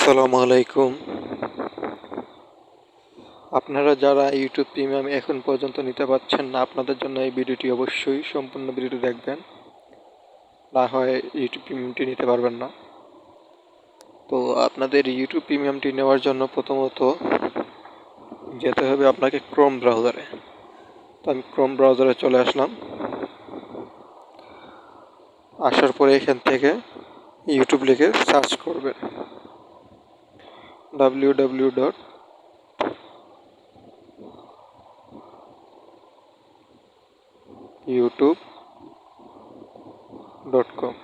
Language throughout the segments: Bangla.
আসসালামু আলাইকুম। আপনারা যারা ইউটিউব প্রিমিয়াম এখন পর্যন্ত নিতে পারছেন না, আপনাদের জন্য এই ভিডিওটি অবশ্যই সম্পূর্ণ ভিডিওটি দেখবেন, না হয় ইউটিউব প্রিমিয়ামটি নিতে পারবেন না। তো আপনাদের ইউটিউব প্রিমিয়ামটি নেওয়ার জন্য প্রথমত যেতে হবে আপনাকে ক্রোম ব্রাউজারে। তো আমি ক্রোম ব্রাউজারে চলে আসলাম। আসার পরে এখান থেকে ইউটিউব লিখে সার্চ করবেন www.youtube.com।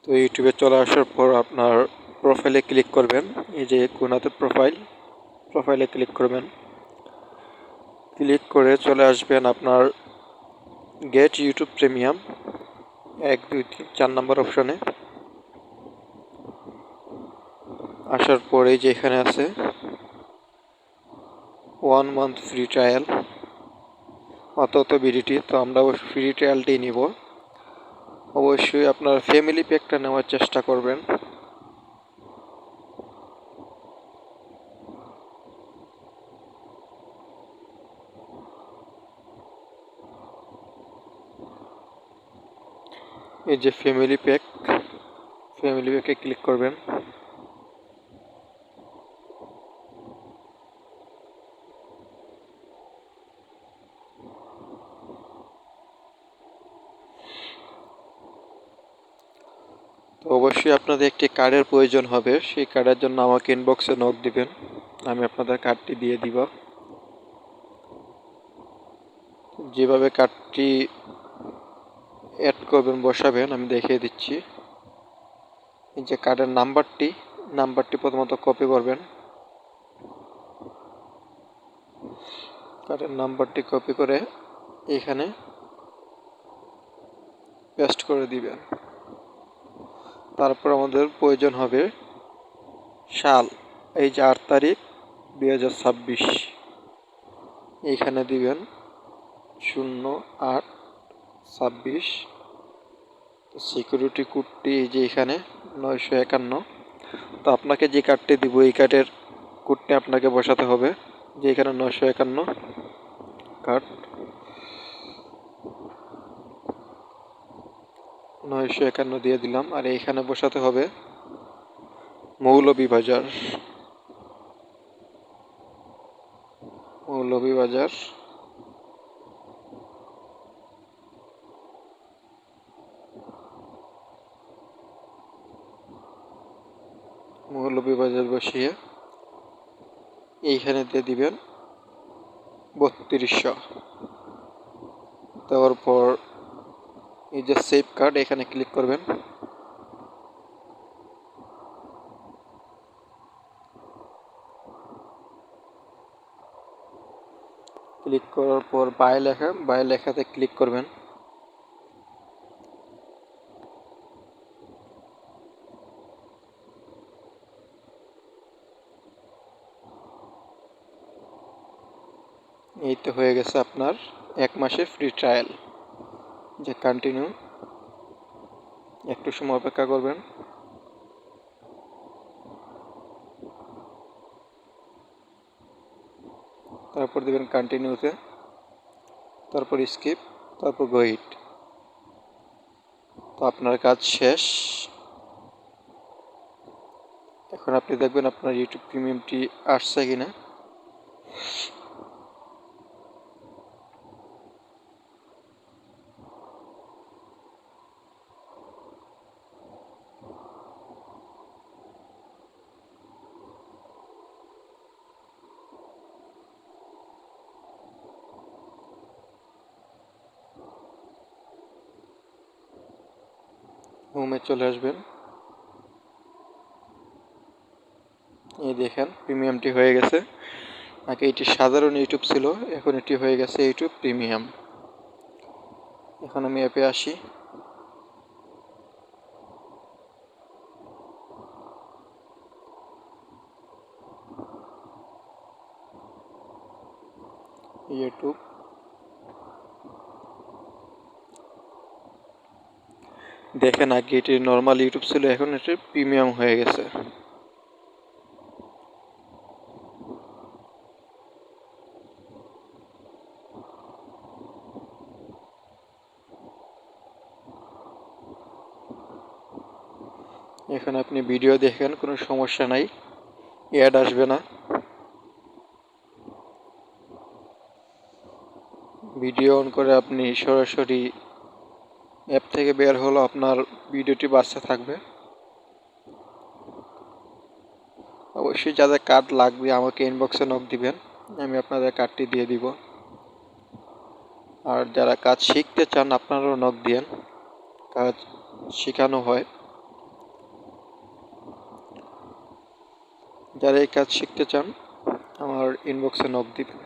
তো ইউটিউবে চলে আসার পর আপনার প্রোফাইলে ক্লিক করবেন। এই যে কোনাতে প্রোফাইলে ক্লিক করবেন। ক্লিক করে চলে আসবেন আপনার গেট ইউটিউব প্রিমিয়াম 1 2 3 4 নম্বর অপশনে। আসার পরে যে এখানে আছে 1 মান্থ ফ্রি ট্রায়াল অত ভিডিওটি, তো আমরা ফ্রি ট্রায়ালটি নিব। অবশ্যই আপনার ফ্যামিলি প্যাকটা নেওয়ার চেষ্টা করবেন। এই যে ফ্যামিলি প্যাকে ক্লিক করবেন। তো অবশ্যই আপনাদের একটি কার্ডের প্রয়োজন হবে। সেই কার্ডের জন্য আমাকে ইনবক্সে নক দিবেন, আমি আপনাদের কার্ডটি দিয়ে দিব। যেভাবে কার্ডটি অ্যাড করবেন বসাবেন আমি দেখিয়ে দিচ্ছি। এই যে কার্ডের নাম্বারটি প্রথমত কপি করবেন। কার্ডের নাম্বারটি কপি করে এখানে পেস্ট করে দিবেন। তারপর আমাদের প্রয়োজন হবে সাল, এই যে 8 তারিখ 2026, এইখানে দিবেন 0826। সিকিউরিটি কোডটি এই যে এখানে 951। তো আপনাকে যে কার্ডটি দিব এই কার্ডের কোডটি আপনাকে বসাতে হবে, যে এখানে 951 কার্ড 951 দিয়ে দিলাম। আর এইখানে বসাতে হবে মৌলভীবাজার। মৌলভীবাজার বসিয়ে এইখানে দিয়ে দিবেন 3200। দেওয়ার পর এই যে সেভ কার্ড এখানে ক্লিক করবেন। ক্লিক করার পর বাই লেখাতে ক্লিক করবেন। এই তো হয়ে গেছে আপনার 1 মাসের ফ্রি ট্রায়াল। যে কন্টিনিউ, একটু সময় অপেক্ষা করবেন। তারপর দিবেন কন্টিনিউতে, তারপর স্কিপ, তারপর গো ইট। তো আপনার কাজ শেষ। এখন আপনি দেখবেন আপনার ইউটিউব প্রিমিয়ামটি আসছে কিনা। হোমে চলে আসবেন। এই দেখেন প্রিমিয়ামটি হয়ে গেছে। আগে এটি সাধারণ ইউটিউব ছিল, এখন এটি হয়ে গেছে ইউটিউব প্রিমিয়াম। এখন আমি অ্যাপে আসি। ইউটিউব। দেখেন আগে এটি নর্মাল ইউটিউব ছিল, এখন এটি প্রিমিয়াম হয়ে গেছে। এখানে আপনি ভিডিও দেখেন, কোনো সমস্যা নাই, অ্যাড আসবে না। ভিডিও অন করে আপনি সরাসরি অ্যাপ থেকে বের হলো আপনার ভিডিওটি বাঁচতে থাকবে। অবশ্যই যাদের কার্ড লাগবে আমাকে ইনবক্সে নক দিবেন, আমি আপনাদের কার্ডটি দিয়ে দিব। আর যারা কাজ শিখতে চান আপনারাও নক দিয়েন, কাজ শেখানো হয়। যারা এই কাজ শিখতে চান আমার ইনবক্সে নক দিবেন।